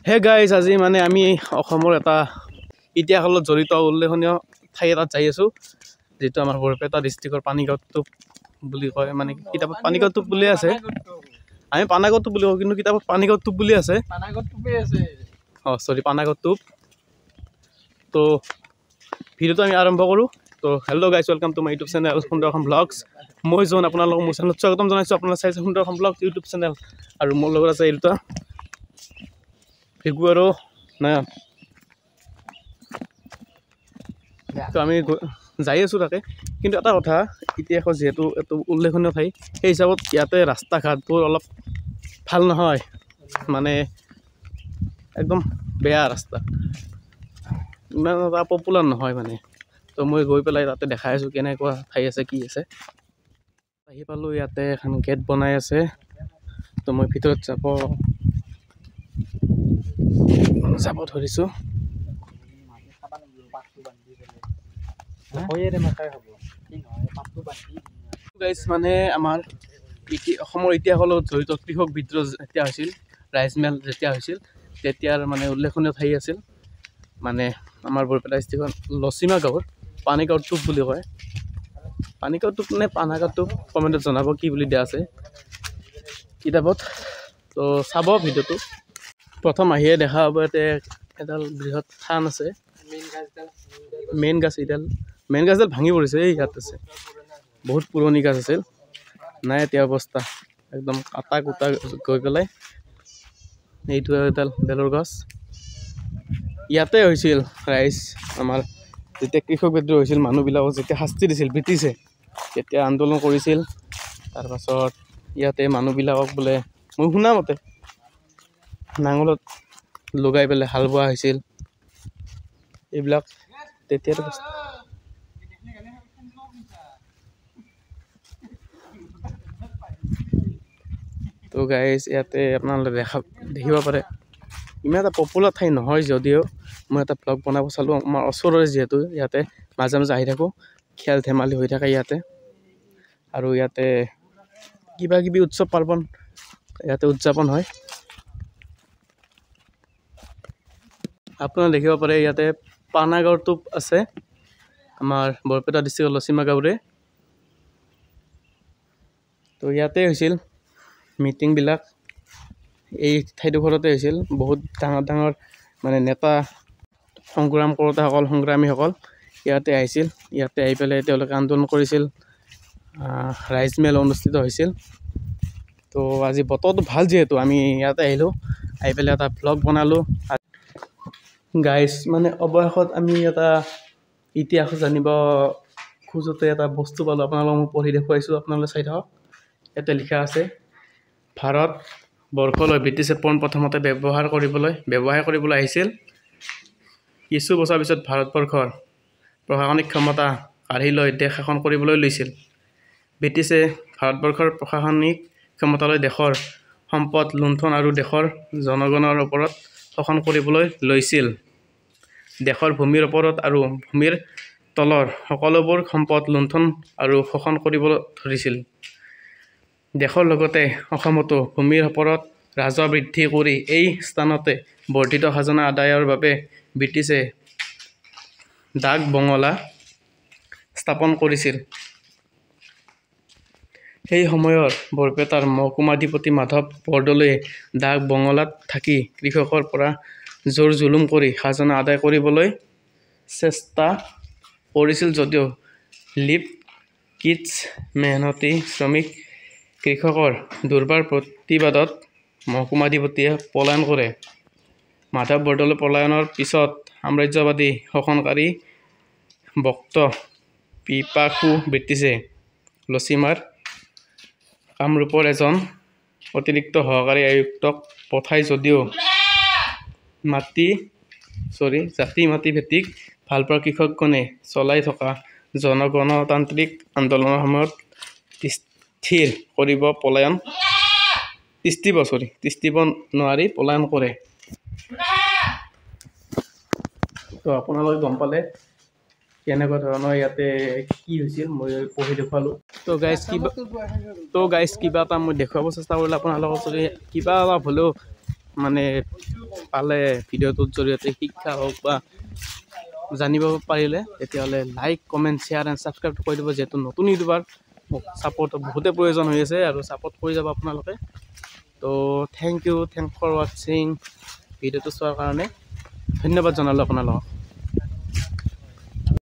Hey guys আজি মানে আমি অসমৰ এটা ইতিহাসত জড়িত উল্লেখনীয় ঠাই এটাত যাই আছোঁ যেটো আমাৰ বৰপেটা ডিষ্ট্ৰিক্টৰ পানীগাঁও টোপ বুলি কয় মানে কিতাপত পানীগাঁও টোপ বুলি আছে আমি পানাগাঁও টোপ বুলি কওঁ কিন্তু কিতাপত পানীগাঁও টোপ বুলি আছে পানাগাঁও টোপ তো ভিডিঅ'টো আমি আৰম্ভ কৰোঁ তো hello' guys welcome to my YouTube channel সুন্দৰ অসম ব্লগছ মই জন আপোনালোকক মোৰ চেনেলত স্বাগতম জনাইছোঁ আপোনালোকে চাইছে সুন্দৰ অসম ব্লগছ ইউটিউব চেনেল আৰু মোৰ লগত আছে এই দুটা ফিগু আৰু নয়ন তো আমি যাই আছোঁ তাকে কিন্তু এটা কথা ইতিহাসত যিহেতু এইটো উল্লেখনীয় ঠাই সেই হিচাপত ইয়াতে ৰাস্তা ঘাটবোৰ অলপ ভাল নহয় মানে একদম বেয়া ৰাস্তা ইমান এটা পপুলাৰ নহয় মানে তো মই গৈ পেলাই তাতে দেখাই আছোঁ কেনেকুৱা ঠাই আছে কি আছে আহি পালোঁ ইয়াতে এখন গেট বনাই আছে তো মই ভিতৰত যাব ধৰিছোঁ মানে আমাৰ অসমৰ ইতিহাসৰ লগত জড়িত কৃষক বিদ্ৰোহ যেতিয়া হৈছিল ৰাইজ মেল যেতিয়া হৈছিল তেতিয়াৰ মানে উল্লেখনীয় ঠাই আছিল মানে আমাৰ বৰপেটা ডিষ্ট্ৰিক্টৰ লচিমা গাঁৱৰ পানীগাঁও টোপ বুলি কয় পানীগাঁও টোপ নে পানাগাঁও টোপ কমেণ্টত জনাব কি বুলি দিয়া আছে কিতাপত তো চাব ভিডিঅ'টো প্ৰথম আহিয়ে দেখা হ'ব ইয়াতে এডাল বৃহৎ থান আছে মেইন গাছডাল ভাঙি পৰিছে এই ইয়াত আছে বহুত পুৰণি গাছ আছিল নাই এতিয়া অৱস্থা একদম কাটা কুটা গৈ পেলাই এইটো এডাল বেলৰ গছ ইয়াতে হৈছিল ৰাইজ আমাৰ যেতিয়া কৃষক বিদ্ৰোহ হৈছিল মানুহবিলাকক যেতিয়া শাস্তি দিছিল ব্ৰিটিছে তেতিয়া আন্দোলন কৰিছিল তাৰপাছত ইয়াতে মানুহবিলাকক বোলে মই শুনা মতে নাঙলত লগাই পেলাই হাল বোৱা হৈছিল এইবিলাক তেতিয়াৰ তো গাইজ ইয়াতে আপোনালোকে দেখিব পাৰে ইমান এটা পপুলাৰ ঠাই নহয় যদিও মই এটা ব্লগ বনাব চালোঁ আমাৰ ওচৰৰে যিহেতু ইয়াতে মাজে মাজে আহি থাকোঁ খেল ধেমালি হৈ থাকে ইয়াতে আৰু ইয়াতে কিবা কিবি উৎসৱ পাৰ্বণ ইয়াতে উদযাপন হয় আপোনালোকে দেখিব পাৰে ইয়াতে পানাগাঁও টোপ আছে আমাৰ বৰপেটা ডিষ্ট্ৰিক্টৰ লচিমা গাঁৱৰে তো ইয়াতে হৈছিল মিটিংবিলাক এই ঠাইডোখৰতে হৈছিল বহুত ডাঙৰ ডাঙৰ মানে নেতা সংগ্ৰামীসকল ইয়াতে আহিছিল ইয়াতে আহি পেলাই তেওঁলোকে আন্দোলন কৰিছিল ৰাইজ মেল অনুষ্ঠিত হৈছিল তো আজি বতৰটো ভাল যিহেতু আমি ইয়াতে আহিলোঁ আহি পেলাই এটা ব্লগ বনালোঁ গাইজ মানে অৱশেষত আমি এটা ইতিহাস জানিব খোজোতে এটা বস্তু পালোঁ আপোনালোকক মই পঢ়ি দেখুৱাইছোঁ আপোনালোকে চাই থাকক ইয়াতে লিখা আছে ভাৰতবৰ্ষলৈ ব্ৰিটিছে পোনপ্ৰথমতে ব্যৱসায় কৰিবলৈ আহিছিল কিছু বছৰ পিছত ভাৰতবৰ্ষৰ প্ৰশাসনিক ক্ষমতা কাঢ়ি লৈ দেশ শাসন কৰিবলৈ লৈছিল ব্ৰিটিছে ভাৰতবৰ্ষৰ প্ৰশাসনিক ক্ষমতালৈ দেশৰ সম্পদ লুণ্ঠন আৰু দেশৰ জনগণৰ ওপৰত শাসন কৰিবলৈ লৈছিল দেশৰ ভূমিৰ ওপৰত আৰু ভূমিৰ তলৰ সকলোবোৰ সম্পদ লুণ্ঠন আৰু শোষণ কৰিবলৈ ধৰিছিল দেশৰ লগতে অসমতো ভূমিৰ ওপৰত ৰাজহ বৃদ্ধি কৰি এই স্থানতে বৰ্ধিত খাজনা আদায়ৰ বাবে ব্ৰিটিছে ডাক বঙলা স্থাপন কৰিছিল সেই সময়ৰ বৰপেটাৰ মহকুমাধিপতি মাধৱ বৰদলৈয়ে ডাক বঙলাত থাকি কৃষকৰ পৰা জোৰ জুলুম কৰি খাজনা আদায় কৰিবলৈ চেষ্টা কৰিছিল যদিও লিপ কিটছ মেহনতি শ্ৰমিক কৃষকৰ দুৰ্বাৰ প্ৰতিবাদত মহকুমাধিপতিয়ে পলায়ন কৰে মাধৱ বৰদলৈ পলায়নৰ পিছত সাম্ৰাজ্যবাদী শাসনকাৰী ভক্ত পিপাসু ব্ৰিটিছে লচিমাৰ কামৰূপৰ এজন অতিৰিক্ত সহকাৰী আয়ুক্তক পঠাই যদিও জাতি মাটি ভিত্তিক ভালপোৱা কৃষকগণে চলাই থকা জনগণতান্ত্ৰিক আন্দোলনৰ সময়ত তিষ্ঠিব নোৱাৰি পলায়ন কৰে তো আপোনালোকে গম পালে কেনেকুৱা ধৰণৰ ইয়াতে কি হৈছিল মই পঢ়ি দেখুৱালোঁ তো গাইজ কিবা এটা মই দেখুৱাব চেষ্টা কৰিলোঁ আপোনালোকক যদি কিবা অলপ হ'লেও মানে পালে ভিডিঅ'টোৰ জৰিয়তে শিক্ষা হওক বা জানিব পাৰিলে তেতিয়াহ'লে like comment share and subscribe কৰি দিব। যিহেতু নতুন ইউটিউবাৰ মোক ছাপোৰ্টৰ বহুতে প্ৰয়োজন হৈ আছে আৰু ছাপোৰ্ট কৰি যাব আপোনালোকে। তো থেংক ইউ ফৰ ৱাটছিং ভিডিঅ'টো চোৱাৰ কাৰণে ধন্যবাদ জনালোঁ আপোনালোকক।